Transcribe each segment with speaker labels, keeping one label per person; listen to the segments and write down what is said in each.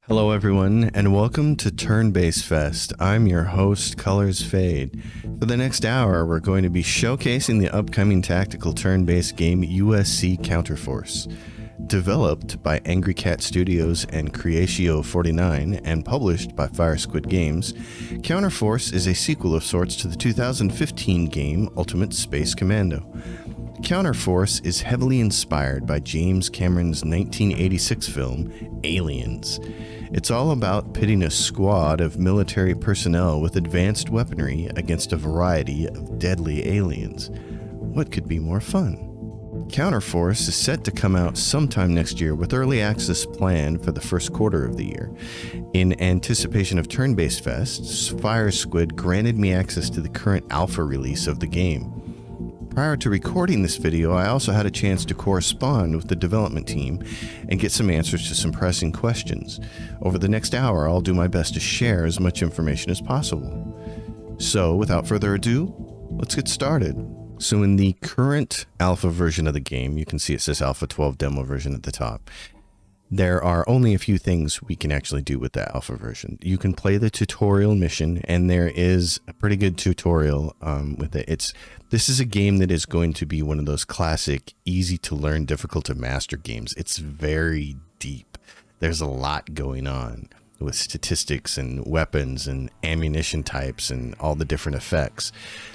Speaker 1: Hello everyone, and welcome to TurnBasedFest. I'm your host, Colors Fade. For the next hour, we're going to be showcasing the upcoming tactical turn-based game USC Counterforce. Developed by Angry Cat Studios and Creatio49 and published by Fire Squid Games, Counterforce is a sequel of sorts to the 2015 game Ultimate Space Commando. Counterforce is heavily inspired by James Cameron's 1986 film, Aliens. It's all about pitting a squad of military personnel with advanced weaponry against a variety of deadly aliens. What could be more fun? Counterforce is set to come out sometime next year with early access planned for the first quarter of the year. In anticipation of TurnBasedFest, Fire Squid granted me access to the current alpha release of the game. Prior to recording this video, I also had a chance to correspond with the development team and get some answers to some pressing questions. Over the next hour, I'll do my best to share as much information as possible. So, without further ado, let's get started. So in the current alpha version of the game, you can see it says Alpha 12 demo version at the top. There are only a few things we can actually do with that alpha version. You can play the tutorial mission, and there is a pretty good tutorial with it. This is a game that is going to be one of those classic, easy to learn, difficult to master games. It's very deep. There's a lot going on with statistics and weapons and ammunition types and all the different effects.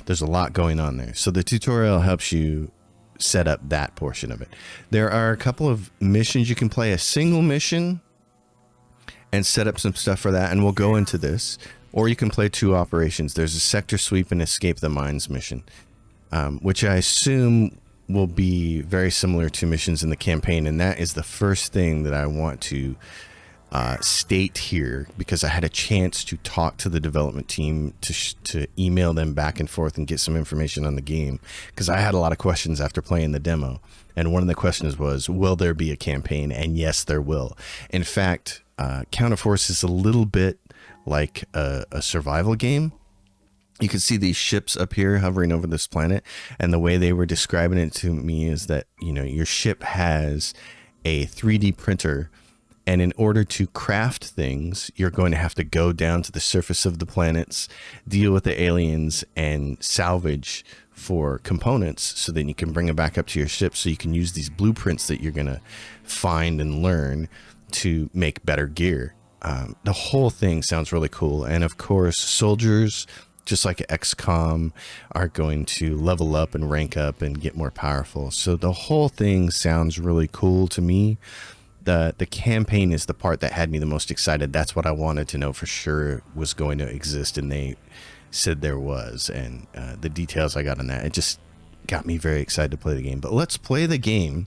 Speaker 1: There's a lot going on there. So the tutorial helps you set up that portion of it. There are a couple of missions you can play, a single mission and set up some stuff for that, and we'll go into this. Or you can play two operations. There's a sector sweep and escape the mines mission, which I assume will be very similar to missions in the campaign, and that is the first thing that I want to state here, because I had a chance to talk to the development team, to email them back and forth and get some information on the game, because I had a lot of questions after playing the demo. And one of the questions was, will there be a campaign? And yes, there will. In fact, Counterforce is a little bit like a survival game. You can see these ships up here hovering over this planet, and the way they were describing it to me is that, you know, your ship has a 3D printer, and in order to craft things, you're going to have to go down to the surface of the planets, deal with the aliens, and salvage for components so then you can bring them back up to your ship, so you can use these blueprints that you're going to find and learn to make better gear. The whole thing sounds really cool. And of course, soldiers, just like XCOM, are going to level up and rank up and get more powerful. So the whole thing sounds really cool to me. The campaign is the part that had me the most excited. That's what I wanted to know for sure was going to exist, and they said there was. And the details I got on that, it just got me very excited to play the game. But let's play the game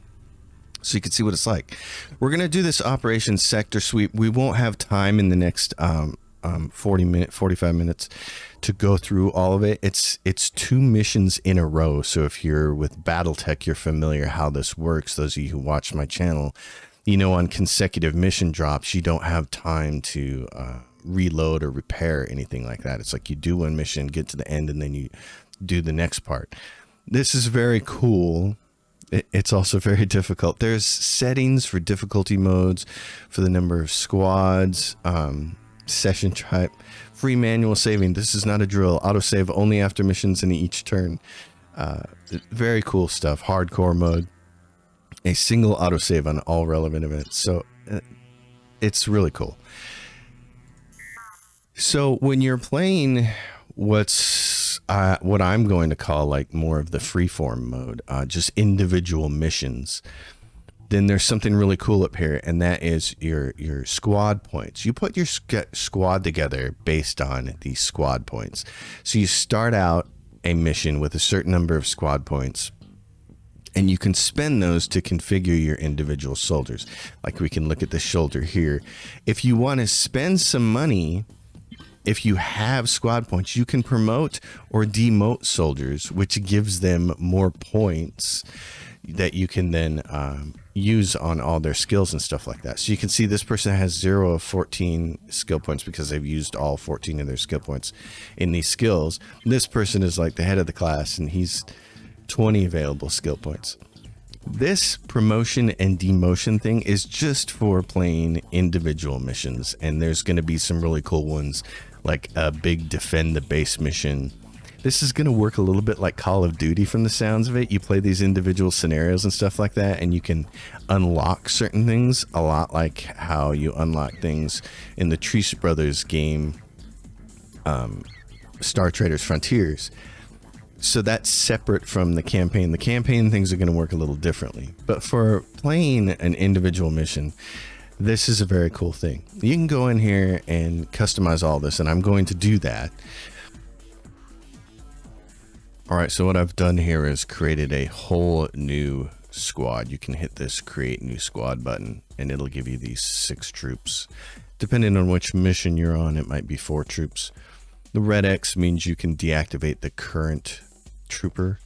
Speaker 1: so you can see what it's like. We're going to do this Operation Sector Sweep. We won't have time in the next 45 minutes to go through all of it. It's two missions in a row. So if you're with BattleTech, you're familiar how this works. Those of you who watch my channel, you know, on consecutive mission drops, you don't have time to reload or repair anything like that. It's like you do one mission, get to the end, and then you do the next part. This is very cool. It's also very difficult. There's settings for difficulty modes, for the number of squads, session type, free manual saving. This is not a drill. Autosave only after missions in each turn. Very cool stuff. Hardcore mode. A single autosave on all relevant events. So it's really cool. So when you're playing what I'm going to call like more of the freeform mode, just individual missions, then there's something really cool up here, and that is your squad points. You put your squad together based on these squad points. So you start out a mission with a certain number of squad points, and you can spend those to configure your individual soldiers. Like we can look at the shoulder here. If you want to spend some money, if you have squad points, you can promote or demote soldiers, which gives them more points that you can then use on all their skills and stuff like that. So you can see this person has 0 of 14 skill points because they've used all 14 of their skill points in these skills. This person is like the head of the class, and he's 20 available skill points. This promotion and demotion thing is just for playing individual missions, and there's going to be some really cool ones, like a big defend the base mission. This is going to work a little bit like Call of Duty from the sounds of it. You play these individual scenarios and stuff like that, and you can unlock certain things a lot like how you unlock things in the Treese Brothers game, Star Traders Frontiers. So that's separate from the campaign. The campaign things are going to work a little differently. But for playing an individual mission, this is a very cool thing. You can go in here and customize all this, and I'm going to do that. All right, so what I've done here is created a whole new squad. You can hit this create new squad button, and it'll give you these 6 troops. Depending on which mission you're on, it might be 4 troops. The red X means you can deactivate the current trooper,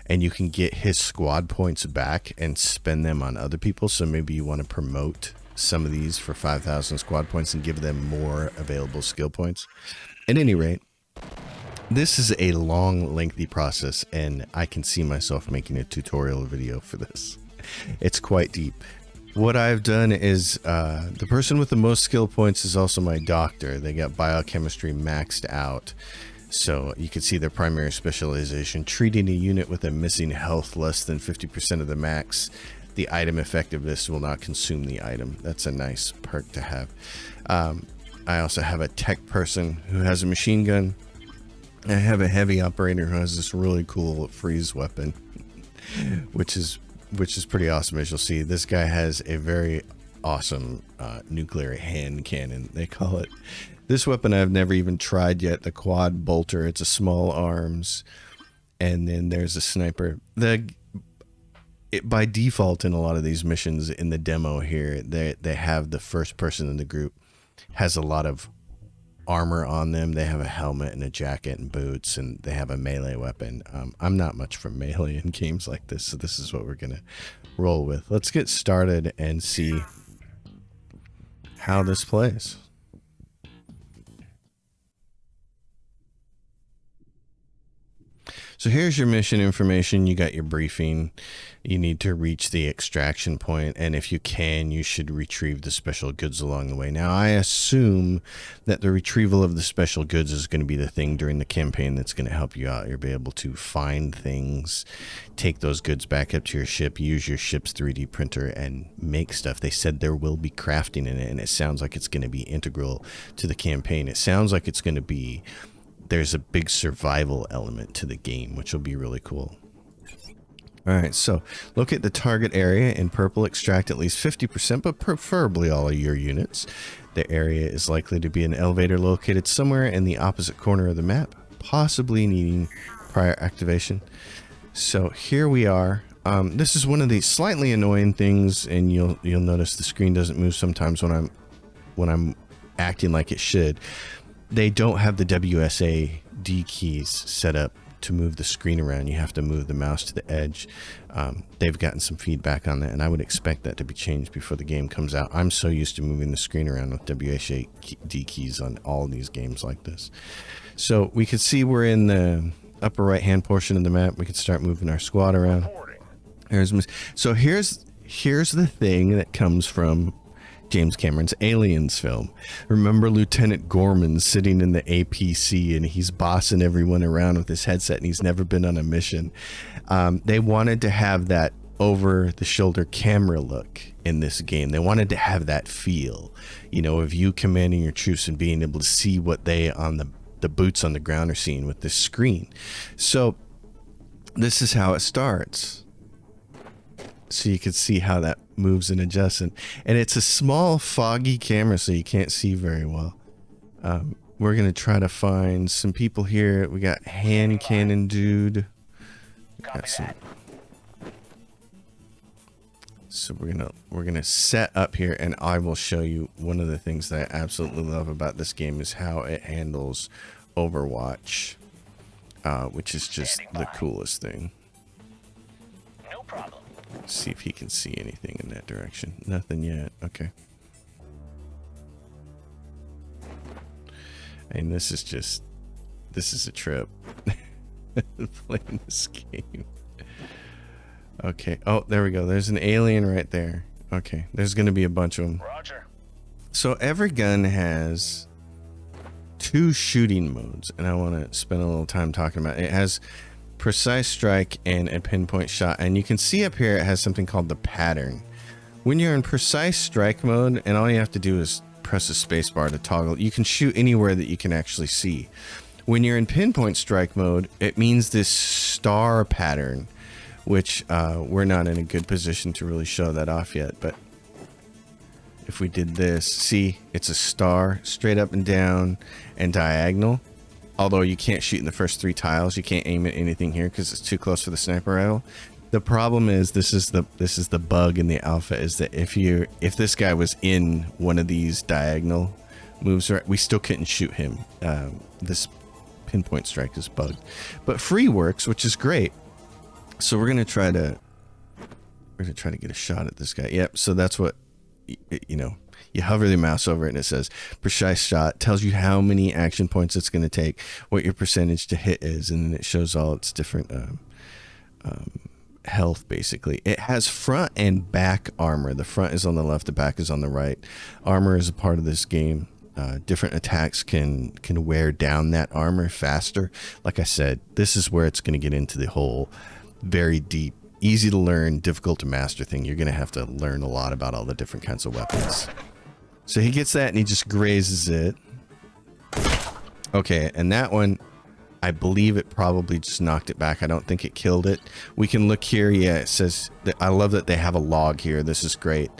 Speaker 1: and you can get his squad points back and spend them on other people. So maybe you want to promote some of these for 5,000 squad points and give them more available skill points. At any rate, this is a long, lengthy process, and I can see myself making a tutorial video for this. It's quite deep. What I've done is the person with the most skill points is also my doctor. They got biochemistry maxed out. So you can see their primary specialization, treating a unit with a missing health less than 50% of the max. The item effectiveness will not consume the item. That's a nice perk to have. I also have a tech person who has a machine gun. I have a heavy operator who has this really cool freeze weapon, which is pretty awesome. As you'll see, this guy has a very awesome nuclear hand cannon, they call it. This weapon I've never even tried yet, the quad bolter. It's a small arms, and then there's a sniper. By default in a lot of these missions in the demo here, they have the first person in the group has a lot of armor on them. They have a helmet and a jacket and boots, and they have a melee weapon. I'm not much for melee in games like this, so this is what we're gonna roll with. Let's get started and see how this plays. So here's your mission information. You got your briefing. You need to reach the extraction point, and if you can, you should retrieve the special goods along the way. Now, I assume that the retrieval of the special goods is going to be the thing during the campaign that's going to help you out. You'll be able to find things, take those goods back up to your ship, use your ship's 3D printer, and make stuff. They said there will be crafting in it, and it sounds like it's going to be integral to the campaign. It sounds like it's going to be... There's a big survival element to the game, which will be really cool. All right, so locate the target area in purple, extract at least 50%, but preferably all of your units. The area is likely to be an elevator located somewhere in the opposite corner of the map, possibly needing prior activation. So here we are. This is one of the slightly annoying things, and you'll notice the screen doesn't move sometimes when I'm acting like it should. They don't have the WSAD keys set up to move the screen around. You have to move the mouse to the edge. They've gotten some feedback on that, and I would expect that to be changed before the game comes out. I'm so used to moving the screen around with WSAD keys on all of these games like this. So we can see we're in the upper right hand portion of the map. We can start moving our squad around. So here's the thing that comes from James Cameron's Aliens film. Remember Lieutenant Gorman sitting in the APC, and he's bossing everyone around with his headset, and he's never been on a mission. They wanted to have that over-the-shoulder camera look in this game. They wanted to have that feel, you know, of you commanding your troops and being able to see what they on the boots on the ground are seeing with this screen. So this is how it starts. So you can see how that moves and adjusts, and it's a small foggy camera, so you can't see very well. We're gonna try to find some people here. We got hand cannon dude. Got some. So we're gonna set up here, and I will show you one of the things that I absolutely love about this game is how it handles Overwatch, which is just the coolest thing.
Speaker 2: No problem.
Speaker 1: See if he can see anything in that direction. Nothing yet. Okay. And this is a trip. Playing this game. Okay. Oh, there we go. There's an alien right there. Okay. There's going to be a bunch of them.
Speaker 2: Roger.
Speaker 1: So every gun has 2 shooting modes, and I want to spend a little time talking about it. It has precise strike and a pinpoint shot, and you can see up here it has something called the pattern. When you're in precise strike mode, and all you have to do is press the space bar to toggle, you can shoot anywhere that you can actually see. When you're in pinpoint strike mode, it means this star pattern, which we're not in a good position to really show that off yet, but if we did this, see, it's a star straight up and down and diagonal. Although you can't shoot in the first 3 tiles, you can't aim at anything here because it's too close for the sniper rifle. The problem is this is the bug in the alpha, is that if this guy was in one of these diagonal moves, we still couldn't shoot him. This pinpoint strike is bugged, but free works, which is great. So we're gonna try to get a shot at this guy. Yep. So that's what, you know, you hover the mouse over it and it says precise shot, tells you how many action points it's going to take, what your percentage to hit is, and then it shows all its different health. Basically, it has front and back armor. The front is on the left, the back is on the right. Armor is a part of this game. Different attacks can wear down that armor faster. Like I said, this is where it's going to get into the whole very deep, easy to learn, difficult to master thing. You're going to have to learn a lot about all the different kinds of weapons. So he gets that and he just grazes it. Okay, and that one, I believe it probably just knocked it back. I don't think it killed it. We can look here. Yeah, it says that. I love that they have a log here. This is great.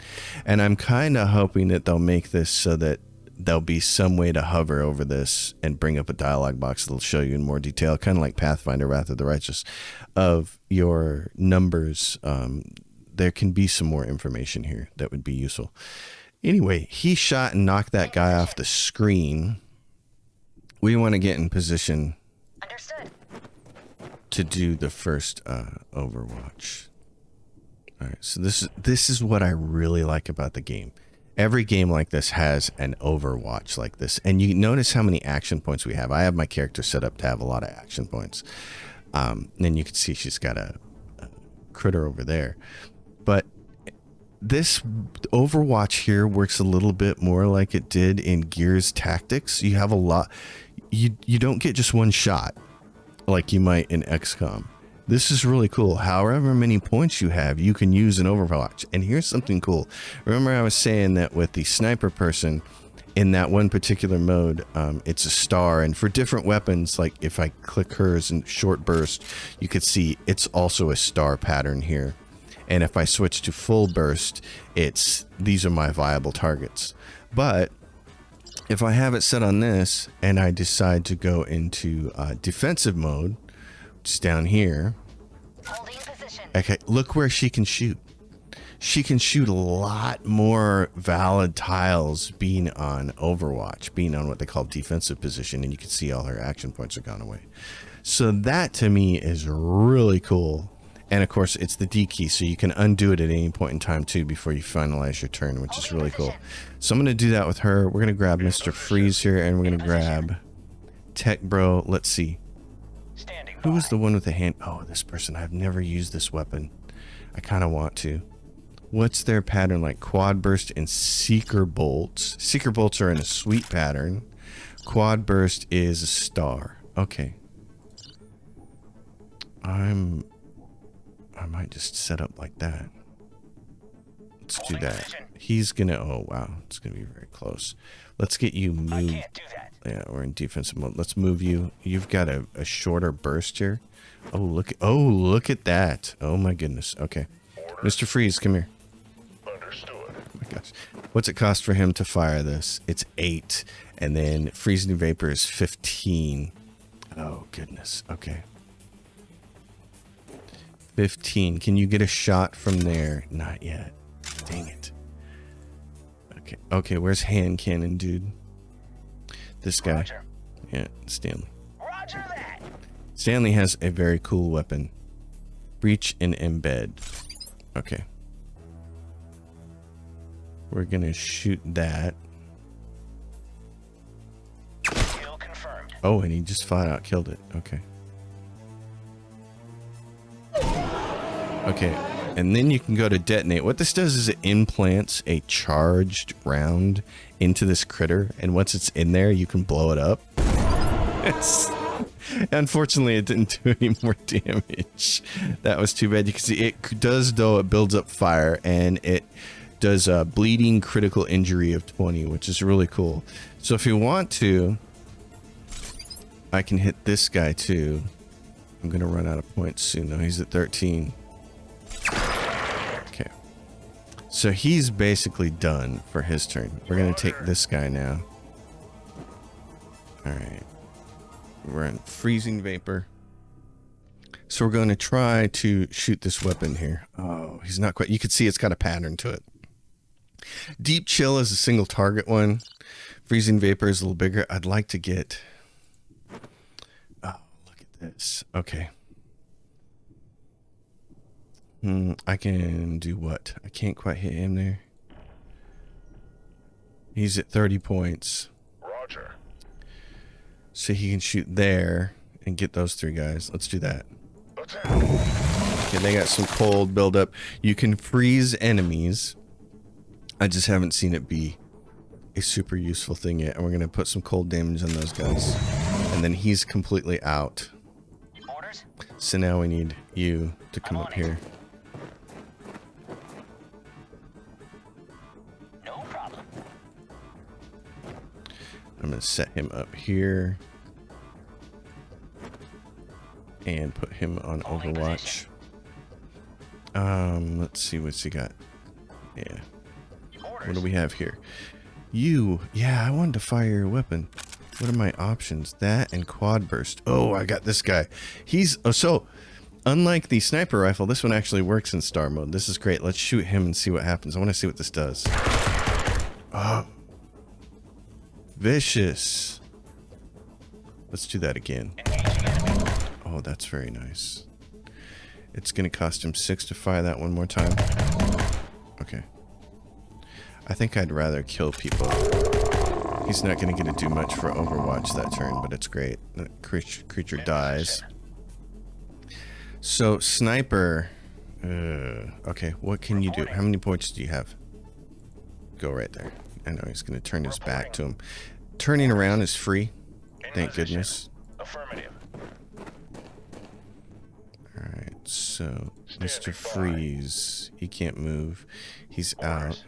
Speaker 1: And I'm kind of hoping that they'll make this so that there'll be some way to hover over this and bring up a dialog box that'll show you in more detail, kind of like Pathfinder Wrath of the Righteous, of your numbers. There can be some more information here that would be useful. Anyway, he shot and knocked that guy off the screen. We want to get in position.
Speaker 2: Understood.
Speaker 1: To do the first Overwatch. All right, so this is what I really like about the game. Every game like this has an Overwatch like this, and you notice how many action points we have. I have my character set up to have a lot of action points. And you can see she's got a critter over there, but this Overwatch here works a little bit more like it did in Gears Tactics. You have a lot. You don't get just one shot like you might in XCOM. This is really cool. However many points you have, you can use in Overwatch. And here's something cool. Remember I was saying that with the sniper person in that one particular mode, it's a star. And for different weapons, like if I click hers in short burst, you could see it's also a star pattern here. And if I switch to full burst, these are my viable targets. But if I have it set on this and I decide to go into defensive mode, which is down here.
Speaker 2: Holding position.
Speaker 1: Okay, look where she can shoot. She can shoot a lot more valid tiles being on Overwatch, being on what they call defensive position, and you can see all her action points are gone away. So that to me is really cool. And of course, it's the D key, so you can undo it at any point in time too before you finalize your turn, which is really cool. So I'm going to do that with her. We're going to grab Mr. Freeze here, and we're going to grab Tech Bro. Let's see.
Speaker 2: Standing
Speaker 1: Who was
Speaker 2: by.
Speaker 1: the one with the hand? Oh, this person. I've never used this weapon. I kind of want to. What's their pattern like? Quad Burst and Seeker Bolts. Seeker Bolts are in a sweet pattern. Quad Burst is a star. Okay. I might just set up like that. Let's do that. He's gonna, oh wow, it's gonna be very close. Let's get you
Speaker 2: I
Speaker 1: moved.
Speaker 2: can't do that.
Speaker 1: Yeah, we're in defensive mode. Let's move you. You've got a shorter burst here. Oh look at that. Oh my goodness. Okay. Mr. Freeze, come here.
Speaker 3: Understood.
Speaker 1: Oh my gosh. What's it cost for him to fire this? It's 8. And then freezing vapor is 15. Oh goodness. Okay. 15. Can you get a shot from there? Not yet. Dang it. Okay. Okay, where's hand cannon, dude? This guy.
Speaker 2: Roger.
Speaker 1: Yeah, Stanley.
Speaker 2: Roger that.
Speaker 1: Stanley has a very cool weapon. Breach and embed. Okay. We're gonna shoot that.
Speaker 2: Kill confirmed.
Speaker 1: Oh, and he just flat out killed it. Okay. Okay. And then you can go to detonate. What this does is it implants a charged round into this critter, and once it's in there, you can blow it up. Unfortunately, it didn't do any more damage. That was too bad. You can see it does, though, it builds up fire, and it does a bleeding critical injury of 20, which is really cool. So if you want to, I can hit this guy too. I'm gonna run out of points soon though. He's at 13. Okay. So he's basically done for his turn. We're gonna take this guy now. Alright. We're in freezing vapor. So we're gonna try to shoot this weapon here. Oh, he's not quite. You can see it's got a pattern to it. Deep chill is a single target one. Freezing vapor is a little bigger. I'd like to get... Oh, look at this. Okay. I can do what? I can't quite hit him there. He's at 30 points.
Speaker 3: Roger.
Speaker 1: So he can shoot there and get those 3 guys. Let's do that.
Speaker 3: Attack.
Speaker 1: Okay, they got some cold buildup. You can freeze enemies. I just haven't seen it be a super useful thing yet. And we're going to put some cold damage on those guys. And then he's completely out.
Speaker 2: Orders?
Speaker 1: So now we need you to come up here.
Speaker 2: No problem.
Speaker 1: I'm going to set him up here. And put him on Overwatch. Let's see what's he got. Yeah. What do we have here? Yeah, I wanted to fire your weapon. What are my options? That and quad burst. Oh, I got this guy. So unlike the sniper rifle, this one actually works in star mode. This is great. Let's shoot him and see what happens. I want to see what this does. Oh, vicious. Let's do that again. Oh, that's very nice. It's going to cost him 6 to fire that one more time. Okay. I think I'd rather kill people. He's not going to get to do much for Overwatch that turn, but it's great. The creature dies. So, sniper. Okay, what can you do? How many points do you have? Go right there. I know he's going to turn his back to him. Turning around is free. Thank goodness.
Speaker 3: Affirmative.
Speaker 1: Alright, so Mr. Freeze. He can't move. He's out.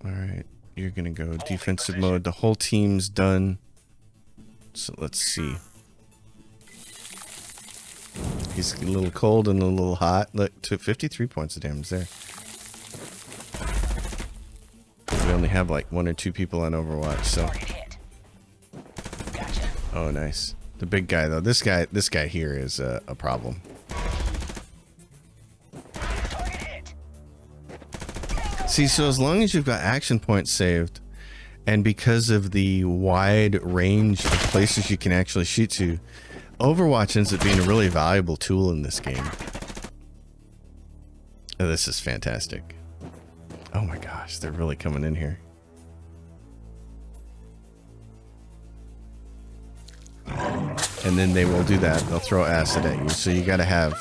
Speaker 1: Alright, you're gonna go defensive mode. The whole team's done. So let's see. He's a little cold and a little hot. Look, to 53 points of damage there. We only have like 1 or 2 people on Overwatch, so. Oh, nice. The big guy though. This guy here is a problem. See, so as long as you've got action points saved, and because of the wide range of places you can actually shoot to, Overwatch ends up being a really valuable tool in this game. Oh, this is fantastic. Oh my gosh, they're really coming in here. And then they will do that. They'll throw acid at you. So you gotta have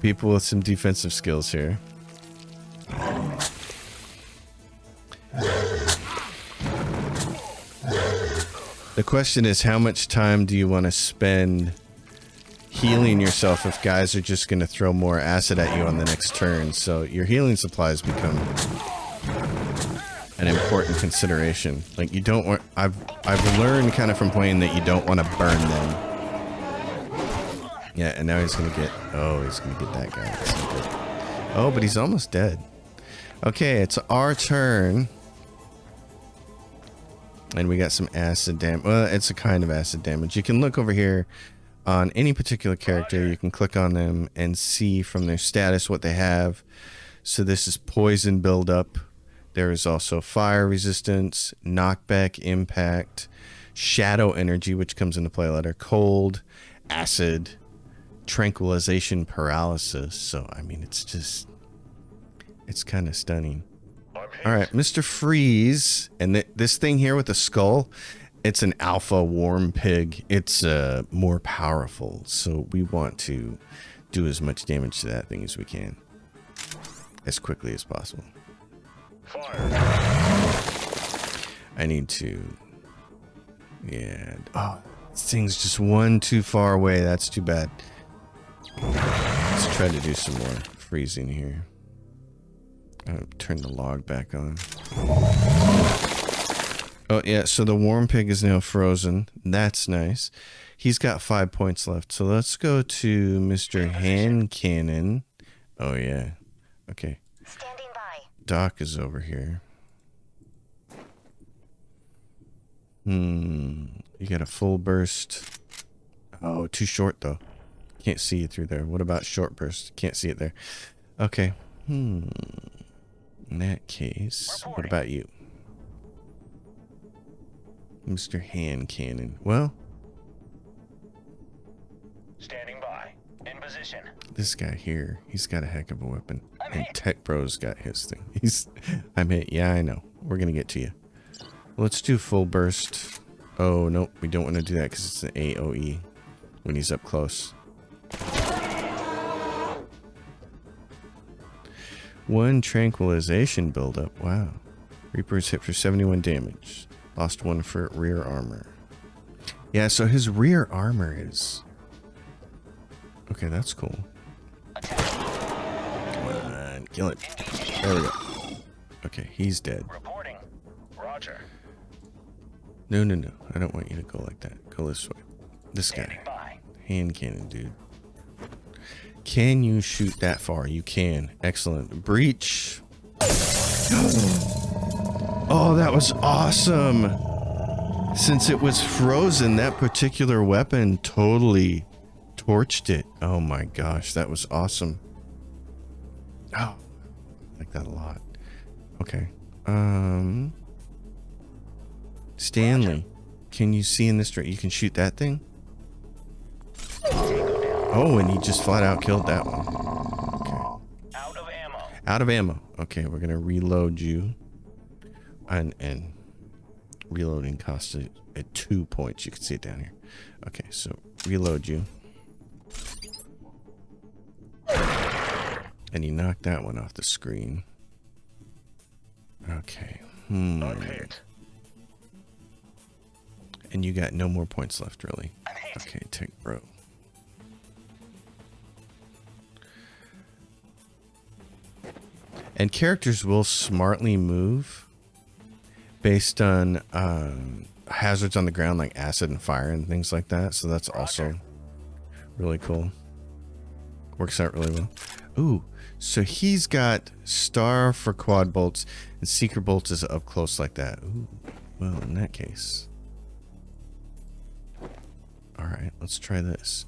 Speaker 1: people with some defensive skills here. The question is, how much time do you want to spend healing yourself if guys are just going to throw more acid at you on the next turn? So your healing supplies become an important consideration. Like, you don't want... I've learned kind of from playing that you don't want to burn them. Yeah, and now he's going to get... Oh, he's going to get that guy. That's not good. Oh, but he's almost dead. Okay, it's our turn. And we got some acid damage. Well, it's a kind of acid damage. You can look over here on any particular character. You can click on them and see from their status what they have. So this is poison buildup. There is also fire resistance, knockback, impact, shadow energy, which comes into play later, cold, acid, tranquilization, paralysis. So, I mean, it's just... It's kind of stunning. All right, Mr. Freeze, and this thing here with the skull, it's an alpha warm pig. It's more powerful, so we want to do as much damage to that thing as we can. As quickly as possible.
Speaker 3: Fire.
Speaker 1: I need to... Yeah. Oh, this thing's just one too far away. That's too bad. Let's try to do some more freezing here. Turn the log back on. Oh, yeah. So the warm pig is now frozen. That's nice. He's got 5 points left. So let's go to Mr. Hand Cannon. Oh, yeah. Okay.
Speaker 4: Standing by.
Speaker 1: Doc is over here. You got a full burst. Oh, too short, though. Can't see it through there. What about short burst? Can't see it there. Okay. In that case, what about you? Mr. Hand Cannon. Well,
Speaker 2: Standing by. In position.
Speaker 1: this guy here, he's got a heck of a weapon.
Speaker 2: I'm
Speaker 1: And
Speaker 2: hit.
Speaker 1: Tech Bro's got his thing. I'm hit. Yeah, I know. We're going to get to you. Let's do full burst. Oh, nope. We don't want to do that because it's an AoE when he's up close. 1 tranquilization buildup. Wow. Reaper's hit for 71 damage. Lost 1 for rear armor. Yeah, so his rear armor is... Okay, that's cool. Come on, kill it. There we go. Okay, he's dead.
Speaker 2: Reporting.
Speaker 3: Roger.
Speaker 1: No, no, no. I don't want you to go like that. Go this way. This
Speaker 2: Standing
Speaker 1: guy.
Speaker 2: by.
Speaker 1: Hand cannon, dude. Can you shoot that far? You can. Excellent. Breach. Oh, that was awesome. Since it was frozen, that particular weapon totally torched it. Oh my gosh, that was awesome. Oh, I like that a lot. Okay. Stanley, can you see in this straight? You can shoot that thing? Oh, and he just flat out killed that one. Okay.
Speaker 2: Out of ammo.
Speaker 1: Out of ammo. Okay, we're gonna reload you. And reloading costs at 2 points. You can see it down here. Okay, so reload you. And he knocked that one off the screen. Okay.
Speaker 3: I'm hit.
Speaker 1: And you got no more points left, really.
Speaker 2: I'm hit.
Speaker 1: Okay, take bro. And characters will smartly move based on hazards on the ground like acid and fire and things like that. So that's also really cool. Works out really well. Ooh, so he's got star for quad bolts and seeker bolts is up close like that. Ooh, well, in that case. All right, let's try this.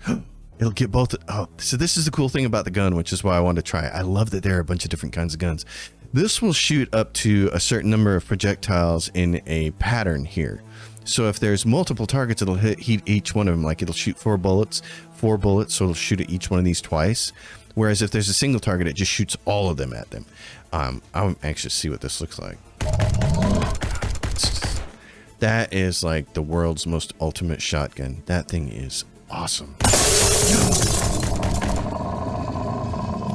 Speaker 1: It'll get both. Oh, so this is the cool thing about the gun, which is why I wanted to try it. I love that there are a bunch of different kinds of guns. This will shoot up to a certain number of projectiles in a pattern here. So if there's multiple targets, it'll hit each one of them. Like it'll shoot 4 bullets, so it'll shoot at each one of these twice. Whereas if there's a single target, it just shoots all of them at them. I'm anxious to see what this looks like. That is like the world's most ultimate shotgun. That thing is awesome.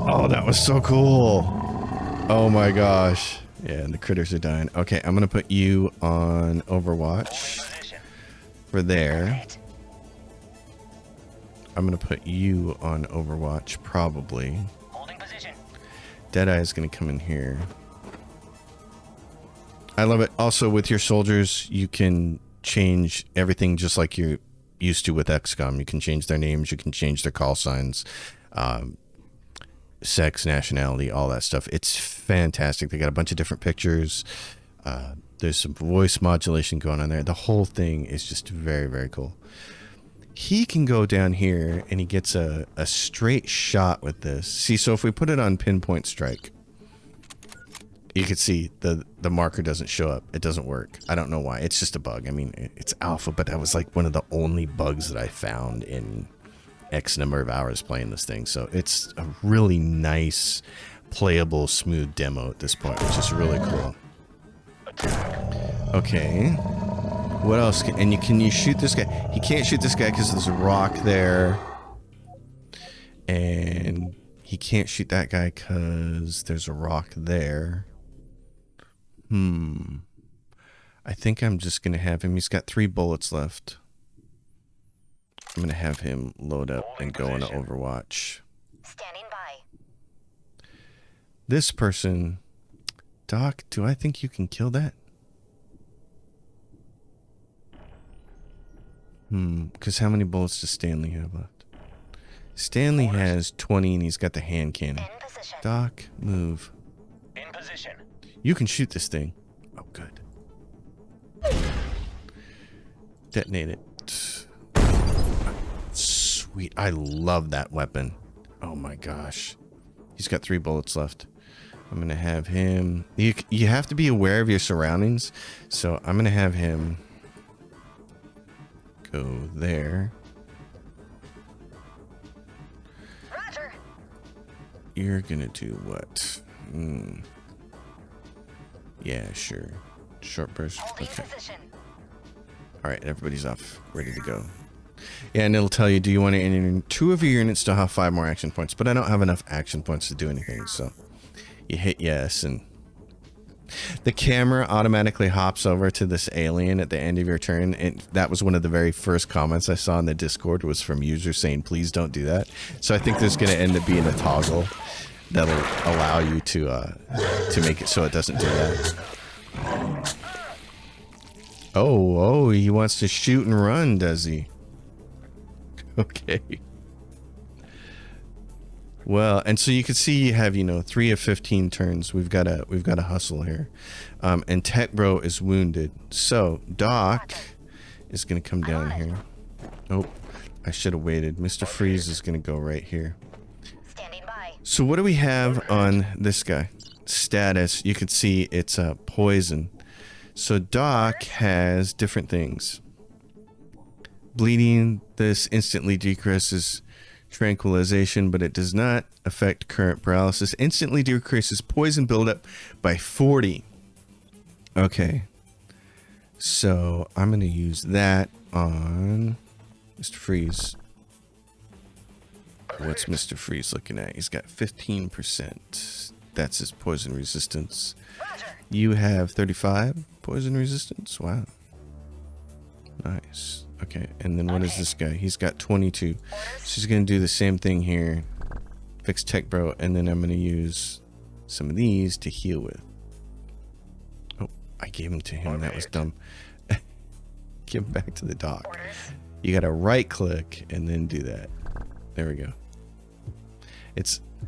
Speaker 1: Oh, that was so cool. Oh my gosh. Yeah, and the critters are dying. Okay, I'm gonna put you on Overwatch
Speaker 2: Position.
Speaker 1: for there.
Speaker 2: Hit.
Speaker 1: I'm gonna put you on Overwatch probably.
Speaker 2: Holding position.
Speaker 1: Deadeye is gonna come in here. I love it. Also, with your soldiers, you can change everything just like you're used to with XCOM. You can change their names, you can change their call signs, sex, nationality, all that stuff. It's fantastic. They got a bunch of different pictures. There's some voice modulation going on there. The whole thing is just very, very cool. He can go down here and he gets a straight shot with this. See, so if we put it on pinpoint strike, you can see the marker doesn't show up. It doesn't work. I don't know why. It's just a bug. I mean, it's alpha, but that was like one of the only bugs that I found in X number of hours playing this thing. So it's a really nice, playable, smooth demo at this point, which is really cool. Okay. What else? Can you shoot this guy? He can't shoot this guy because there's a rock there. And He can't shoot that guy because there's a rock there. I think I'm just going to have him. He's got 3 bullets left. I'm going to have him load up and go into Overwatch.
Speaker 4: Standing by.
Speaker 1: This person... Doc, do I think you can kill that? Because how many bullets does Stanley have left? Stanley has 20 and he's got the hand cannon.
Speaker 4: In position.
Speaker 1: Doc, move.
Speaker 2: In position.
Speaker 1: You can shoot this thing. Oh, good. Detonate it. Sweet. I love that weapon. Oh my gosh. He's got 3 bullets left. I'm going to have him... You have to be aware of your surroundings. So I'm going to have him go there.
Speaker 4: Roger.
Speaker 1: You're going to do what? Yeah, sure. Short burst.
Speaker 4: Holding
Speaker 1: Okay.
Speaker 4: position.
Speaker 1: All right, everybody's off. Ready to go. Yeah, and it'll tell you, do you want to enter 2 of your units to have 5 more action points? But I don't have enough action points to do anything, so you hit yes, and the camera automatically hops over to this alien at the end of your turn. And that was one of the very first comments I saw in the Discord was from users saying, please don't do that. So I think there's going to end up being a toggle that'll allow you to make it so it doesn't do that. Oh, he wants to shoot and run, does he? Okay. Well, and so you can see you have, 3 of 15 turns. We've got a hustle here. And Tech Bro is wounded. So Doc is going to come down here. Oh, I should have waited. Mr. Freeze is going to go right here.
Speaker 4: Standing by.
Speaker 1: So what do we have on this guy? Status. You can see it's poison. So Doc has different things. Bleeding. This instantly decreases tranquilization, but it does not affect current paralysis. Instantly decreases poison buildup by 40. Okay. So I'm going to use that on Mr. Freeze. What's Mr. Freeze looking at? He's got 15%. That's his poison resistance.
Speaker 4: Roger.
Speaker 1: You have 35 poison resistance. Wow. Nice. Okay, and then what is this guy? He's got 22. So he's going to do the same thing here. Fix Tech Bro, and then I'm going to use some of these to heal with. Oh, I gave them to him. That was dumb. Give him back to the doc. You got to right click and then do that. There we go.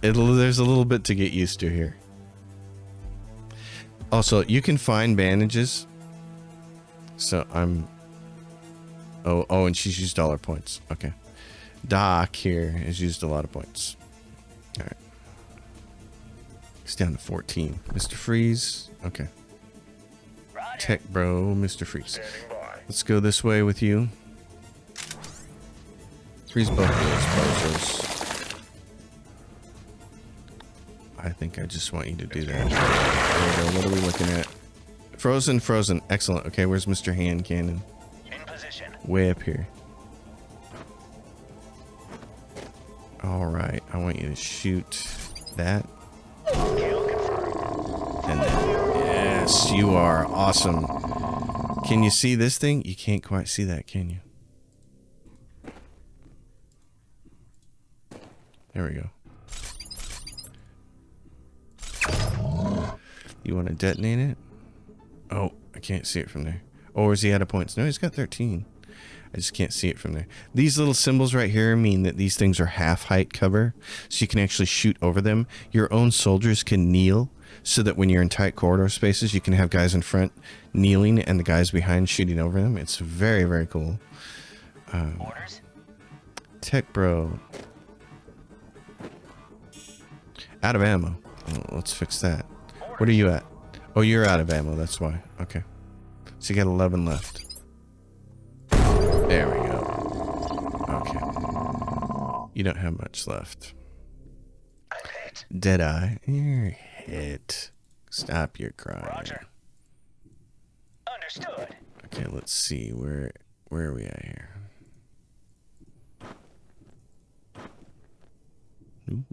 Speaker 1: There's a little bit to get used to here. Also, you can find bandages. So I'm... Oh, and she's used all her points. Okay. Doc here has used a lot of points. All right. It's down to 14. Mr. Freeze. Okay.
Speaker 2: Roger.
Speaker 1: Tech Bro, Mr. Freeze.
Speaker 3: Standing by.
Speaker 1: Let's go this way with you. Freeze both of those bozos. I think I just want you to do that. There we go. What are we looking at? Frozen. Excellent. Okay, where's Mr. Hand Cannon?
Speaker 2: In position.
Speaker 1: Way up here. All right, I want you to shoot that.
Speaker 2: Kill confirmed.
Speaker 1: And then, yes, you are awesome. Can you see this thing? You can't quite see that, can you? There we go. You want to detonate it? Oh, I can't see it from there. Or is he out of points? No, he's got 13. I just can't see it from there. These little symbols right here mean that these things are half height cover, so you can actually shoot over them. Your own soldiers can kneel so that when you're in tight corridor spaces, you can have guys in front kneeling and the guys behind shooting over them. It's very, very cool.
Speaker 2: Orders.
Speaker 1: Tech Bro. Out of ammo. Oh, let's fix that. What are you at? Oh, you're out of ammo. That's why. Okay. So you got 11 left. There we go. Okay. You don't have much left.
Speaker 2: I'm hit.
Speaker 1: Deadeye. You're hit. Stop your crying.
Speaker 2: Roger. Understood.
Speaker 1: Okay, let's see. Where are we at here? Ooh.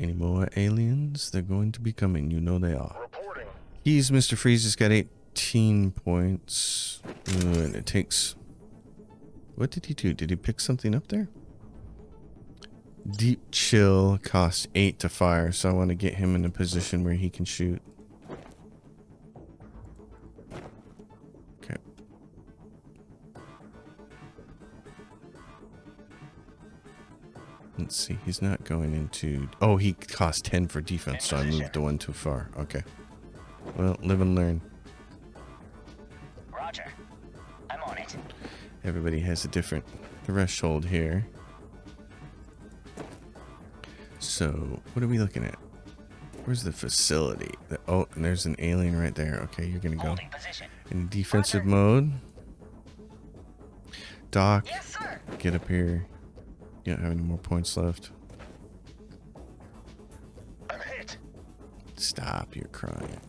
Speaker 1: Any more aliens? They're going to be coming. You know they are.
Speaker 3: Reporting.
Speaker 1: He's Mr. Freeze has got 18 points. And it takes... What did he do? Did he pick something up there? Deep Chill costs 8 to fire, so I want to get him in a position where he can shoot. Okay. Let's see. He's not going into... Oh, he cost 10 for defense, so I moved the one too far. Okay. Well, live and learn.
Speaker 2: Roger. I'm on it.
Speaker 1: Everybody has a different threshold here. So, what are we looking at? Where's the facility? Oh, and there's an alien right there. Okay, you're gonna go
Speaker 2: Holding position.
Speaker 1: in defensive mode. Doc,
Speaker 4: Yes, sir.
Speaker 1: get up here. You don't have any more points left.
Speaker 3: I'm hit.
Speaker 1: Stop, you're crying.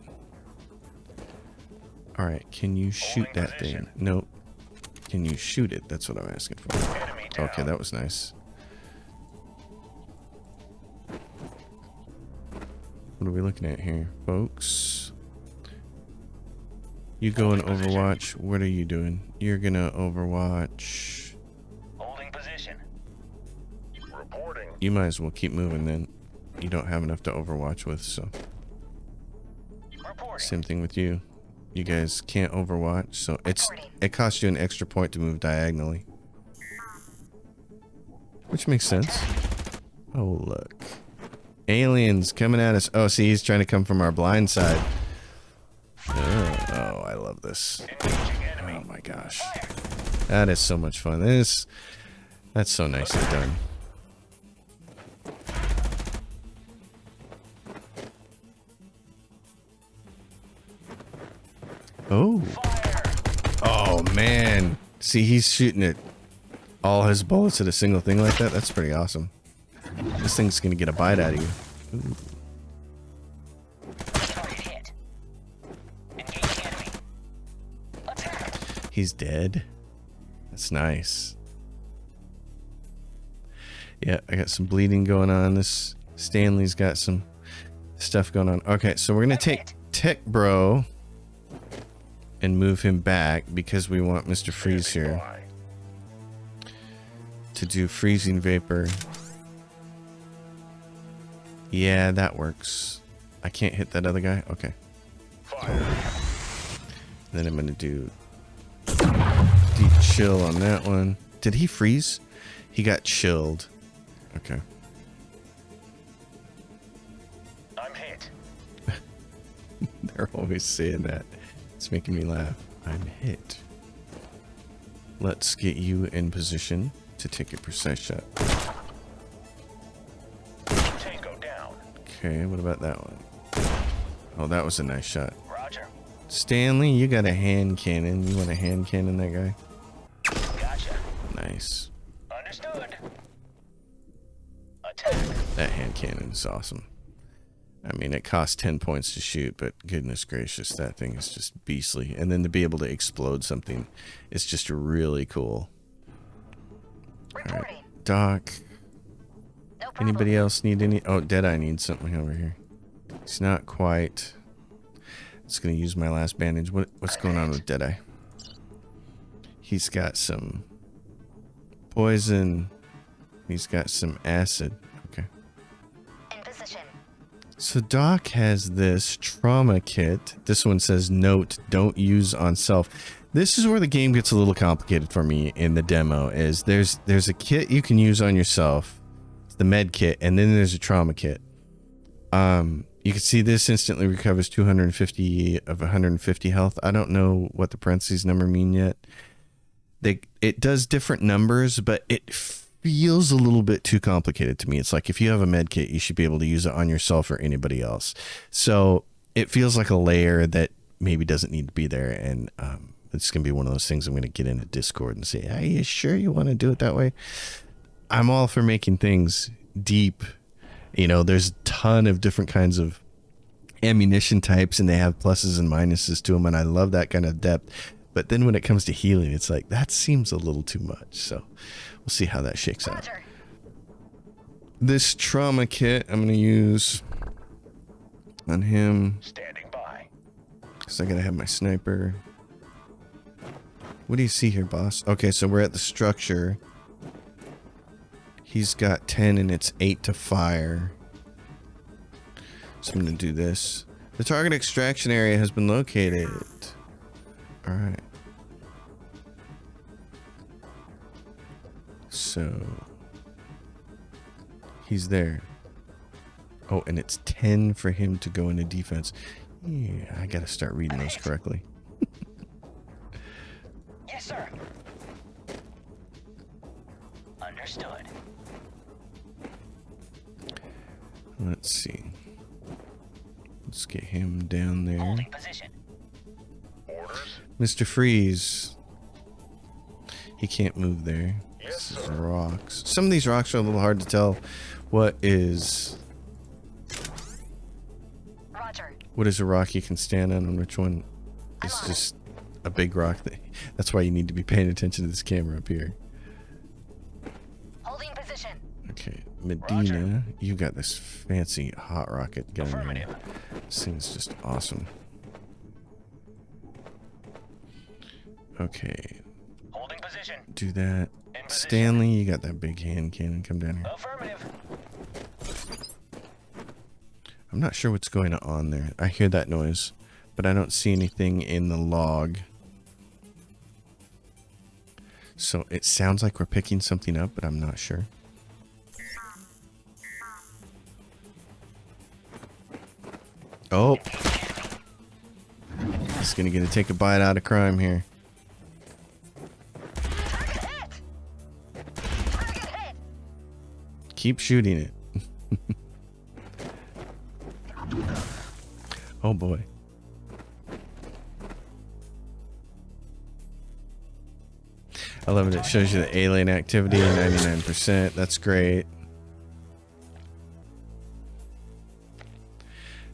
Speaker 1: Alright, can you shoot that thing? Nope. Can you shoot it? That's what I'm asking for.
Speaker 3: Enemy down.
Speaker 1: Okay, that was nice. What are we looking at here, folks? You go in Overwatch. What are you doing? You're gonna Overwatch.
Speaker 2: Holding position.
Speaker 3: Reporting.
Speaker 1: You might as well keep moving then. You don't have enough to Overwatch with, so.
Speaker 2: Reporting.
Speaker 1: Same thing with you. You guys can't Overwatch, so it costs you an extra point to move diagonally. Which makes sense. Oh, look. Aliens coming at us. Oh, see, he's trying to come from our blind side. Oh, I love this.
Speaker 3: Engaging enemy.
Speaker 1: Oh my gosh. That is so much fun. That's so nicely done. Oh. Oh man. See, he's shooting it. All his bullets at a single thing like that. That's pretty awesome. This thing's gonna get a bite out of you. Ooh.
Speaker 2: Target hit. Engaging enemy. Attack.
Speaker 1: He's dead. That's nice. Yeah, I got some bleeding going on. This Stanley's got some stuff going on. Okay, so we're gonna take Tech Bro and move him back because we want Mr. Freeze here
Speaker 3: Fly.
Speaker 1: to do freezing vapor. Yeah, that works. I can't hit that other guy. Okay.
Speaker 3: Fire.
Speaker 1: Then I'm gonna do deep chill on that one. Did he freeze? He got chilled. Okay.
Speaker 3: I'm hit.
Speaker 1: They're always saying that. It's making me laugh. I'm hit. Let's get you in position to take a precise shot.
Speaker 3: Tango down.
Speaker 1: Okay, what about that one? Oh, that was a nice shot.
Speaker 2: Roger.
Speaker 1: Stanley, you got a hand cannon. You want to hand cannon that guy?
Speaker 2: Gotcha.
Speaker 1: Nice.
Speaker 2: Understood. Attack.
Speaker 1: That hand cannon is awesome. I mean, it costs 10 points to shoot, but goodness gracious, that thing is just beastly. And then to be able to explode something is just really cool.
Speaker 4: Reporting.
Speaker 1: Doc,
Speaker 4: No problem.
Speaker 1: anybody else need any? Oh, Deadeye needs something over here. It's not quite. It's gonna use my last bandage. What's going on with Deadeye? He's got some poison. He's got some acid. Okay.
Speaker 4: In position.
Speaker 1: So Doc has this trauma kit. This one says note, don't use on self. This is where the game gets a little complicated for me in the demo. Is there's a kit you can use on yourself, it's the med kit, and then there's a trauma kit. You can see this instantly recovers 250 of 150 health. I don't know what the parentheses number mean yet. It does different numbers, but it feels a little bit too complicated to me. It's like if you have a med kit, you should be able to use it on yourself or anybody else. So it feels like a layer that maybe doesn't need to be there. And it's going to be one of those things I'm going to get into Discord and say, are you sure you want to do it that way? I'm all for making things deep. You know, there's a ton of different kinds of ammunition types and they have pluses and minuses to them. And I love that kind of depth. But then when it comes to healing, it's like, that seems a little too much. So we'll see how that shakes out.
Speaker 4: Roger.
Speaker 1: This trauma kit I'm gonna use on him
Speaker 3: Standing by.
Speaker 1: because I gotta have my sniper. What do you see here, boss? Okay, so we're at the structure. He's got 10 and it's 8 to fire. So I'm gonna do this. The target extraction area has been located. Alright. So he's there. Oh, and it's 10 for him to go into defense. Yeah, I gotta start reading those correctly.
Speaker 2: Yes, sir. Understood.
Speaker 1: Let's see. Let's get him down there.
Speaker 2: Holding position.
Speaker 3: Orders.
Speaker 1: Mr. Freeze. He can't move there.
Speaker 3: Yes,
Speaker 1: This is
Speaker 3: sir.
Speaker 1: rocks. Some of these rocks are a little hard to tell what is
Speaker 4: Roger.
Speaker 1: a rock you can stand on and which one is just a big rock. That's why you need to be paying attention to this camera up here.
Speaker 4: Holding position.
Speaker 1: Okay, Medina, you got this fancy hot rocket gun.
Speaker 3: Affirmative.
Speaker 1: This thing's just awesome. Okay,
Speaker 2: Holding position.
Speaker 1: do that.
Speaker 2: In position.
Speaker 1: Stanley, you got that big hand cannon. Come down here.
Speaker 2: Affirmative.
Speaker 1: I'm not sure what's going on there. I hear that noise, but I don't see anything in the log. So it sounds like we're picking something up, but I'm not sure. Oh. He's gonna get to take a bite out of crime here.
Speaker 4: Target hit. Target hit.
Speaker 1: Keep shooting it. Oh boy. I love it. It shows you the alien activity, 99%. That's great.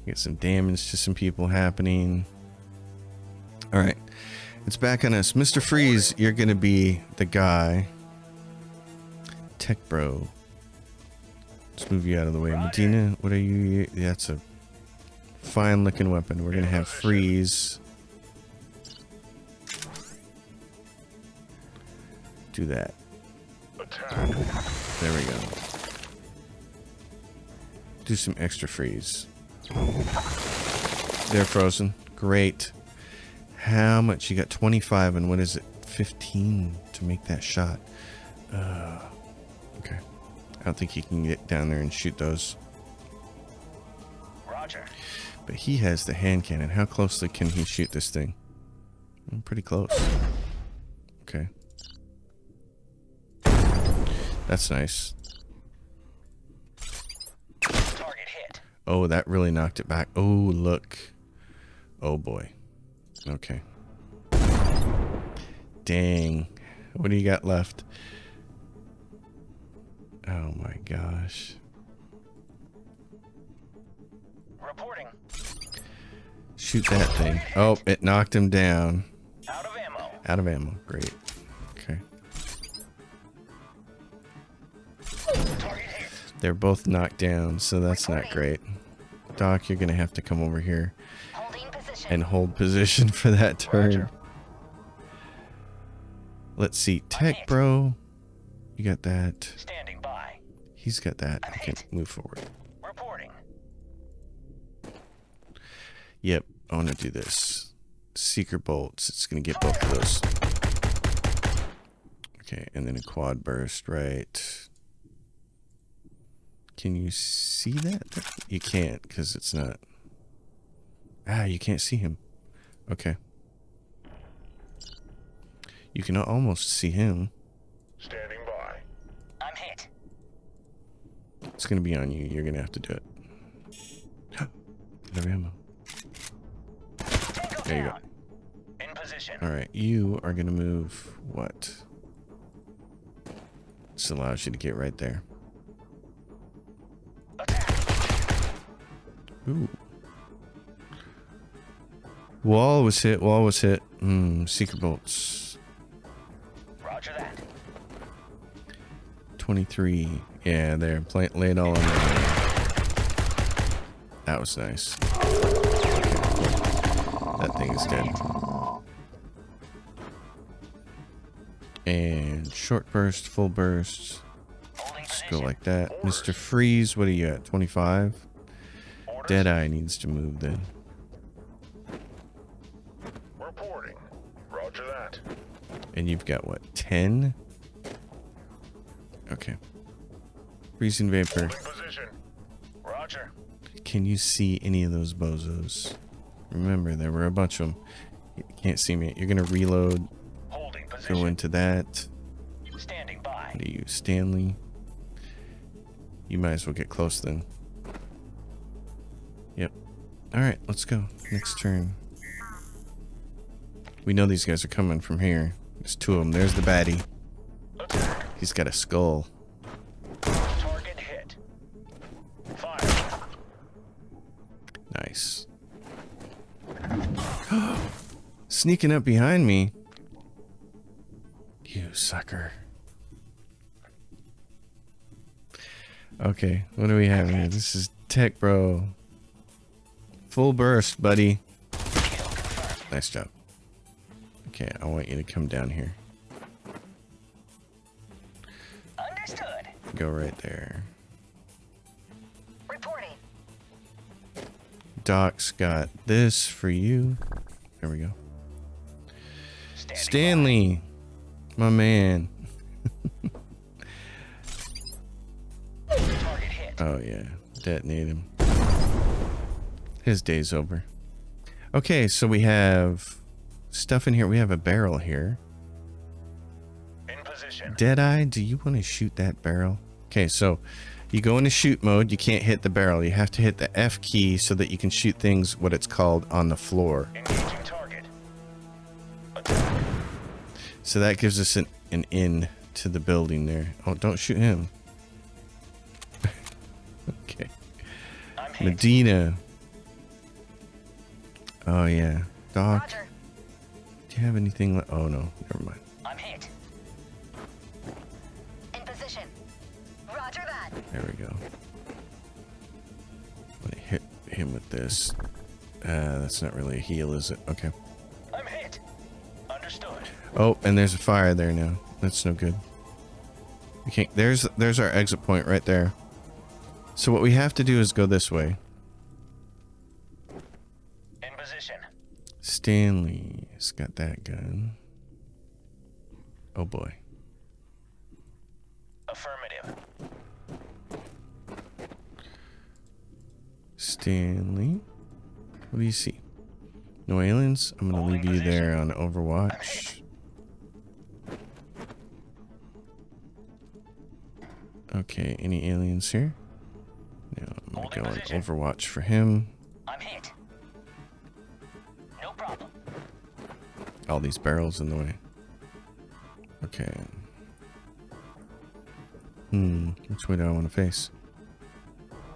Speaker 1: Get some damage to some people happening. All right. It's back on us. Mr. Freeze, you're going to be the guy. Tech Bro. Let's move you out of the way. Medina, what are you? That's a fine looking weapon. We're going to have Freeze. Do that.
Speaker 3: Attack.
Speaker 1: There we go. Do some extra Freeze. They're frozen. Great. How much? You got 25 and what is it? 15 to make that shot. Okay. I don't think he can get down there and shoot those.
Speaker 2: Roger.
Speaker 1: But he has the hand cannon. How closely can he shoot this thing? Pretty close. Okay. That's nice.
Speaker 2: Target hit.
Speaker 1: Oh, that really knocked it back. Oh, look. Oh, boy. Okay. Dang. What do you got left? Oh, my gosh.
Speaker 2: Reporting.
Speaker 1: Shoot that thing. Oh, it knocked him down.
Speaker 2: Out of ammo.
Speaker 1: Out of ammo. Great. Okay.
Speaker 2: Target hit.
Speaker 1: They're both knocked down, so that's not great. Doc, you're going to have to come over here
Speaker 4: Holding position.
Speaker 1: and hold position for that turn.
Speaker 2: Roger.
Speaker 1: Let's see. Tech Bro. You got that.
Speaker 2: Standing by.
Speaker 1: He's got that. Okay, move forward.
Speaker 2: Reporting.
Speaker 1: Yep, I want to do this. Secret bolts. It's going to get both of those. Okay, and then a quad burst, right? Can you see that? You can't because it's not. Ah, you can't see him. Okay. You can almost see him.
Speaker 3: Standing by.
Speaker 2: I'm hit.
Speaker 1: It's going to be on you. You're going to have to do it. Out of ammo.
Speaker 2: Tango
Speaker 1: There you go.
Speaker 2: down. In position.
Speaker 1: All right, you are going to move what? This allows you to get right there.
Speaker 2: Attack.
Speaker 1: Ooh. Wall was hit. Wall was hit. Secret bolts.
Speaker 2: Roger that.
Speaker 1: 23. Yeah, there. Lay it all on there. That was nice. That thing is dead. And short burst, full burst.
Speaker 2: Holding
Speaker 1: Just
Speaker 2: position.
Speaker 1: go like that. Mr. Freeze, what are you at? 25? Deadeye needs to move then.
Speaker 3: Reporting. Roger that.
Speaker 1: And you've got what? 10? Okay. Freezing vapor.
Speaker 3: Holding position.
Speaker 2: Roger.
Speaker 1: Can you see any of those bozos? Remember, there were a bunch of them. You can't see me. You're going to reload.
Speaker 2: Holding position.
Speaker 1: Go into that.
Speaker 2: Standing by.
Speaker 1: What are you, Stanley? You might as well get close then. Yep. Alright, let's go. Next turn. We know these guys are coming from here. There's two of them. There's the baddie.
Speaker 2: Attack.
Speaker 1: He's got a skull.
Speaker 2: Target hit. Fire.
Speaker 1: Nice. Sneaking up behind me. You sucker. Okay, what do we have here? This is Tech Bro. Full burst, buddy. Nice job. Okay, I want you to come down here.
Speaker 2: Understood.
Speaker 1: Go right there.
Speaker 4: Reporting.
Speaker 1: Doc's got this for you. There we go.
Speaker 2: Standing
Speaker 1: Stanley, my man.
Speaker 2: by. Target hit.
Speaker 1: Oh yeah, detonate him. His day's over. Okay, so we have stuff in here. We have a barrel here.
Speaker 2: In position.
Speaker 1: Deadeye, do you want to shoot that barrel? Okay, so you go into shoot mode. You can't hit the barrel. You have to hit the F key so that you can shoot things, what it's called, on the floor.
Speaker 2: Engaging target. Attack.
Speaker 1: So that gives us an in to the building there. Oh, don't shoot him. Okay.
Speaker 2: I'm hit.
Speaker 1: Medina. Oh yeah. Doc,
Speaker 4: Roger.
Speaker 1: do you have anything? Oh no, never mind.
Speaker 2: I'm hit.
Speaker 4: In position. Roger that.
Speaker 1: There we go. Let me hit him with this. That's not really a heal, is it? Okay.
Speaker 2: I'm hit. Understood.
Speaker 1: Oh, and there's a fire there now. That's no good. We can't. There's our exit point right there. So what we have to do is go this way.
Speaker 2: In position.
Speaker 1: Stanley's got that gun. Oh boy.
Speaker 2: Affirmative.
Speaker 1: Stanley. What do you see? No aliens? I'm gonna leave you there on Overwatch. Okay, any aliens here? No, I'm gonna go on Overwatch for him.
Speaker 2: I'm hit. No problem.
Speaker 1: All these barrels in the way. Okay. Which way do I want to face?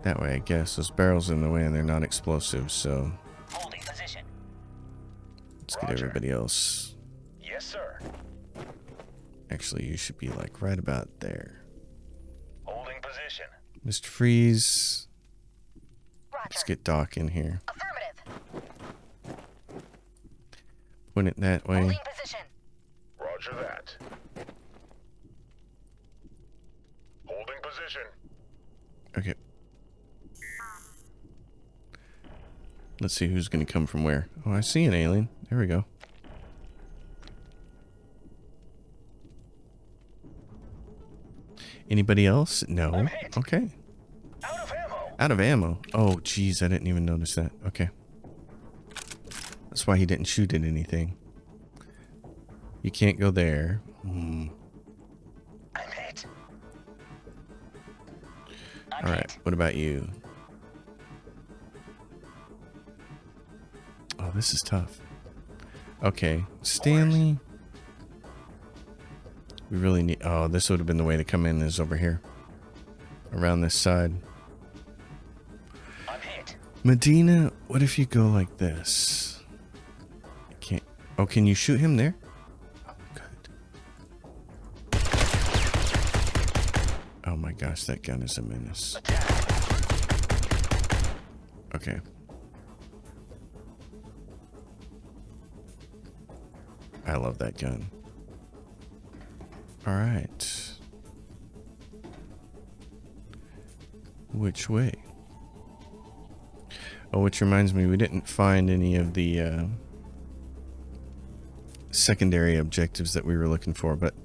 Speaker 1: That way, I guess. Those barrels in the way and they're not explosive, so
Speaker 2: Holding position.
Speaker 1: let's get
Speaker 2: Roger.
Speaker 1: everybody else.
Speaker 2: Yes, sir.
Speaker 1: Actually, you should be like right about there.
Speaker 2: Holding position.
Speaker 1: Mr. Freeze.
Speaker 4: Roger.
Speaker 1: Let's get Doc in here.
Speaker 4: Affirmative.
Speaker 1: Point it that way.
Speaker 4: Holding position.
Speaker 3: Roger that. Holding position.
Speaker 1: Okay. Let's see who's going to come from where. Oh, I see an alien. There we go. Anybody else? No.
Speaker 2: I'm hit.
Speaker 1: Okay.
Speaker 2: Out of ammo.
Speaker 1: Out of ammo. Oh, geez, I didn't even notice that. Okay. That's why he didn't shoot at anything. You can't go there.
Speaker 2: I'm hit. I'm
Speaker 1: All right.
Speaker 2: hit.
Speaker 1: What about you? Oh, this is tough. Okay. Stanley. We really need... Oh, this would have been the way to come in is over here. Around this side.
Speaker 2: I'm hit.
Speaker 1: Medina, what if you go like this? I can't... Oh, can you shoot him there? Oh, good. Oh my gosh, that gun is a menace. Okay. I love that gun. All right. Which way? Oh, which reminds me, we didn't find any of the secondary objectives that we were looking for, but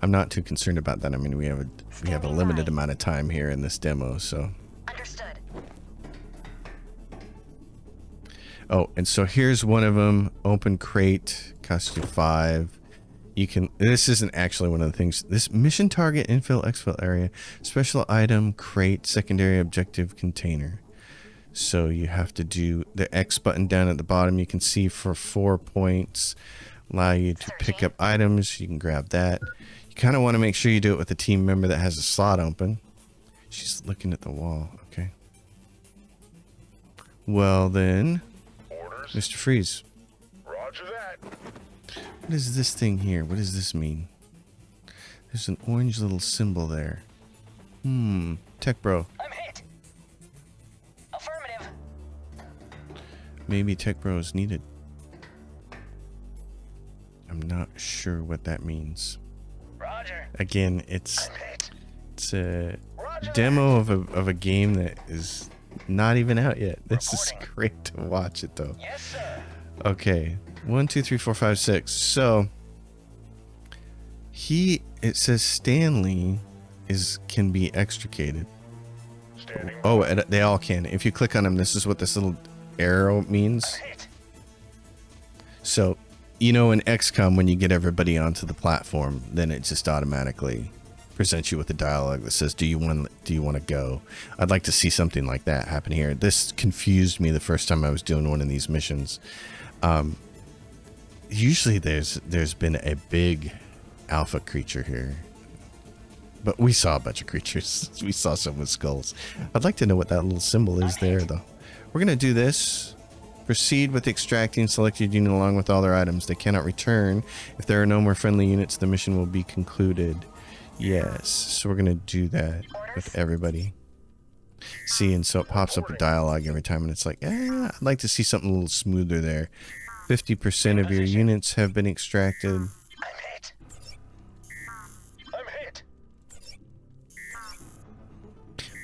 Speaker 1: I'm not too concerned about that. I mean, we have a limited amount of time here in this demo, so.
Speaker 4: Understood.
Speaker 1: Oh, and so here's one of them. Open crate, costs you 5. You can, this isn't actually one of the things. This mission target, infill, exfil area, special item, crate, secondary objective, container. So you have to do the X button down at the bottom. You can see for 4 points, allow you to pick up items. You can grab that. You kind of want to make sure you do it with a team member that has a slot open. She's looking at the wall. Okay. Well then,
Speaker 3: Orders.
Speaker 1: Mr. Freeze.
Speaker 3: Roger that.
Speaker 1: What is this thing here? What does this mean? There's an orange little symbol there. Tech bro.
Speaker 2: I'm hit. Affirmative.
Speaker 1: Maybe tech bro is needed. I'm not sure what that means.
Speaker 2: Roger.
Speaker 1: Again, it's
Speaker 2: I'm hit.
Speaker 1: a
Speaker 2: Roger
Speaker 1: demo of a game that is not even out yet. This is
Speaker 2: Reporting.
Speaker 1: great to watch it though.
Speaker 2: Yes, sir.
Speaker 1: Okay, 1, 2, 3, 4, 5, 6. So it says Stanley can be extricated.
Speaker 3: Standing.
Speaker 1: Oh, and they all can. If you click on him, this is what this little arrow means.
Speaker 2: I'm hit.
Speaker 1: So, you know, in XCOM, when you get everybody onto the platform, then it just automatically presents you with a dialogue that says, "Do you want to go?" I'd like to see something like that happen here. This confused me the first time I was doing one of these missions. Usually, there's been a big alpha creature here, but we saw a bunch of creatures. We saw some with skulls. I'd like to know what that little symbol is there, though. We're gonna do this. Proceed with extracting selected unit along with all their items. They cannot return. If there are no more friendly units, the mission will be concluded. Yes, so we're gonna do that with everybody. See, and so it pops up a dialogue every time, and it's like, I'd like to see something a little smoother there. 50% of your units have been extracted.
Speaker 2: I'm hit. I'm hit.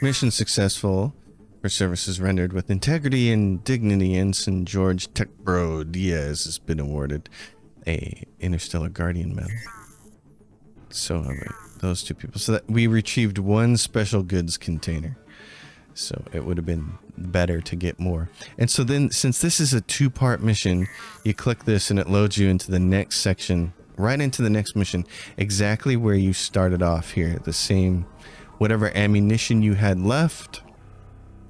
Speaker 1: Mission successful. For services rendered with integrity and dignity, Ensign George Techbro Diaz has been awarded a Interstellar Guardian Medal. So those two people. So that we retrieved one special goods container. So it would have been better to get more. And so then, since this is a 2-part mission, you click this and it loads you into the next section, right into the next mission, exactly where you started off here. The same, whatever ammunition you had left.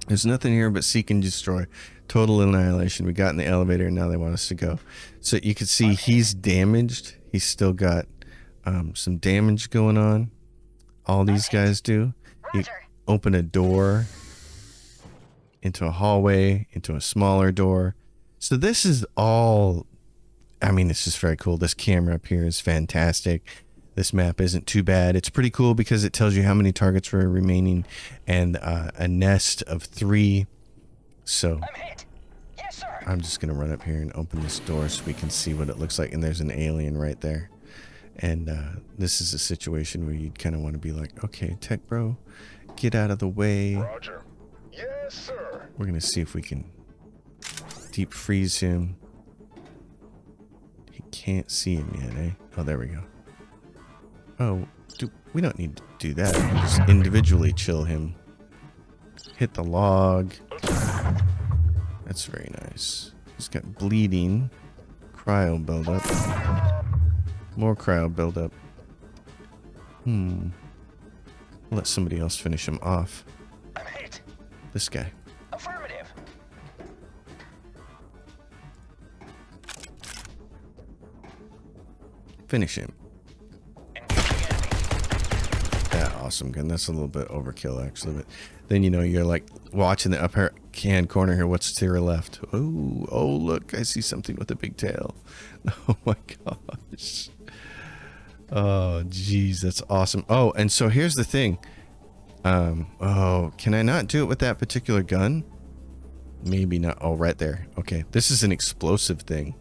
Speaker 1: There's nothing here but seek and destroy. Total annihilation. We got in the elevator and now they want us to go. So you can see he's damaged. He's still got some damage going on. All these guys do. You
Speaker 4: Roger.
Speaker 1: open a door into a hallway, into a smaller door. So this is all, I mean, it's just very cool. This camera up here is fantastic. This map isn't too bad. It's pretty cool because it tells you how many targets were remaining and a nest of 3. So
Speaker 2: I'm hit. Yes, sir.
Speaker 1: I'm just going to run up here and open this door so we can see what it looks like. And there's an alien right there. And this is a situation where you'd kind of want to be like, okay, Tech Bro, get out of the way.
Speaker 3: Roger. Yes, sir.
Speaker 1: We're going to see if we can deep freeze him. He can't see him yet, eh? Oh, there we go. Oh, we don't need to do that. Just individually chill him. Hit the log. That's very nice. He's got bleeding. Cryo buildup. More cryo buildup. Let somebody else finish him off.
Speaker 2: I'm hit.
Speaker 1: This guy.
Speaker 2: Affirmative.
Speaker 1: Finish him.
Speaker 2: Engaging enemy.
Speaker 1: Yeah, awesome gun. That's a little bit overkill, actually. But then, you know, you're like watching the upper hand corner here. What's to your left? Oh, look. I see something with a big tail. Oh, my gosh. Oh, geez. That's awesome. Oh, and so here's the thing. Oh, can I not do it with that particular gun? Maybe not. Oh, right there. Okay, this is an explosive thing.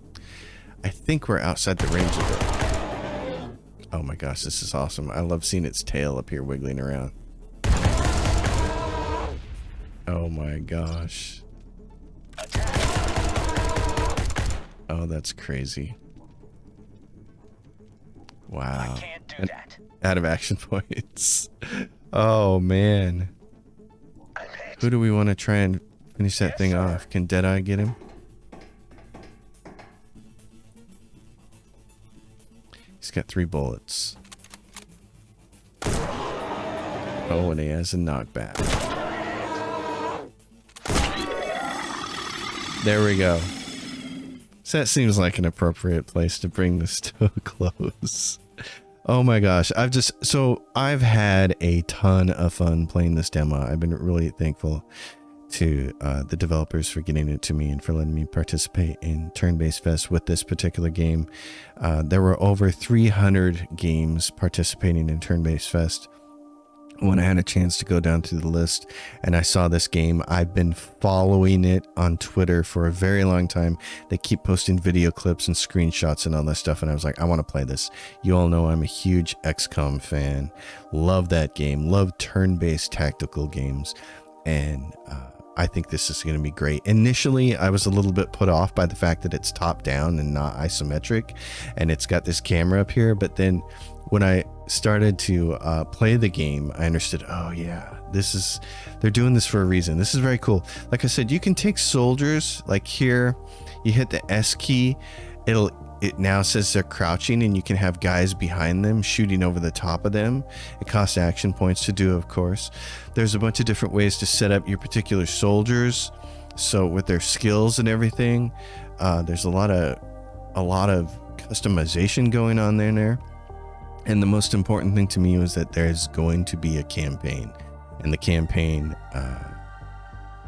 Speaker 1: I think we're outside the range of it. Oh my gosh, this is awesome. I love seeing its tail up here wiggling around. Oh my gosh. Oh, that's crazy. Wow.
Speaker 2: I can't do that.
Speaker 1: Out of action points. Oh man.
Speaker 2: I'm hit.
Speaker 1: Who do we want to try and finish that thing off? Can Deadeye get him? He's got 3 bullets. Oh, and he has a knockback. There we go. So that seems like an appropriate place to bring this to a close. Oh my gosh. I've had a ton of fun playing this demo. I've been really thankful to the developers for getting it to me and for letting me participate in TurnBasedFest with this particular game. There were over 300 games participating in TurnBasedFest. When I had a chance to go down through the list and I saw this game, I've been following it on Twitter for a very long time. They keep posting video clips and screenshots and all that stuff, and I was like, I want to play this. You all know I'm a huge XCOM fan. Love that game. Love turn-based tactical games. And I think this is going to be great. Initially, I was a little bit put off by the fact that it's top down and not isometric, and it's got this camera up here, but then when I started to play the game, I understood, oh yeah, they're doing this for a reason. This is very cool. Like I said, you can take soldiers, like here, you hit the S key, it now says they're crouching, and you can have guys behind them shooting over the top of them. It costs action points to do, of course. There's a bunch of different ways to set up your particular soldiers. So with their skills and everything, there's a lot of customization going on there. And the most important thing to me was that there's going to be a campaign, and the campaign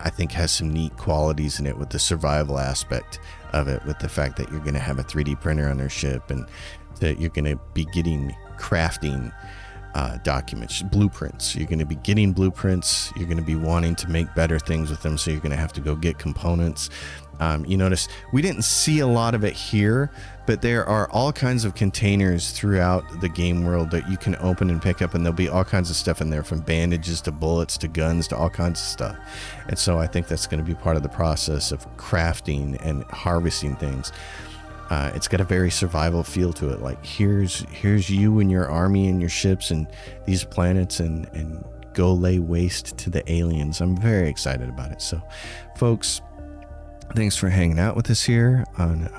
Speaker 1: I think has some neat qualities in it with the survival aspect of it, with the fact that you're going to have a 3D printer on their ship, and that you're going to be getting crafting documents, blueprints. You're going to be getting blueprints. You're going to be wanting to make better things with them, so you're going to have to go get components. You notice we didn't see a lot of it here, but there are all kinds of containers throughout the game world that you can open and pick up, and there'll be all kinds of stuff in there, from bandages to bullets to guns to all kinds of stuff. And so I think that's going to be part of the process of crafting and harvesting things. It's got a very survival feel to it. Like here's you and your army and your ships and these planets, and go lay waste to the aliens. I'm very excited about it. So folks, thanks for hanging out with us here on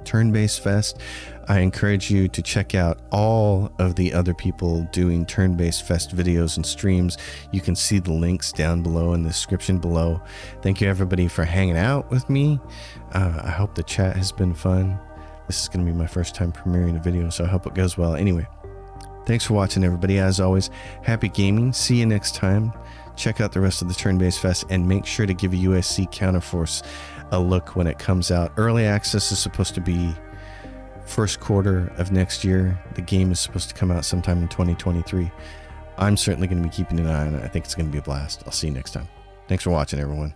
Speaker 1: TurnBasedFest. I encourage you to check out all of the other people doing TurnBasedFest videos and streams. You can see the links down below in the description below. Thank you everybody for hanging out with me. I hope the chat has been fun. This is going to be my first time premiering a video, so I hope it goes well. Anyway, thanks for watching everybody. As always, happy gaming. See you next time. Check out the rest of the TurnBasedFest, and make sure to give USC Counterforce a look when it comes out. Early access is supposed to be first quarter of next year. The game is supposed to come out sometime in 2023. I'm certainly going to be keeping an eye on it. I think it's going to be a blast. I'll see you next time. Thanks for watching, everyone.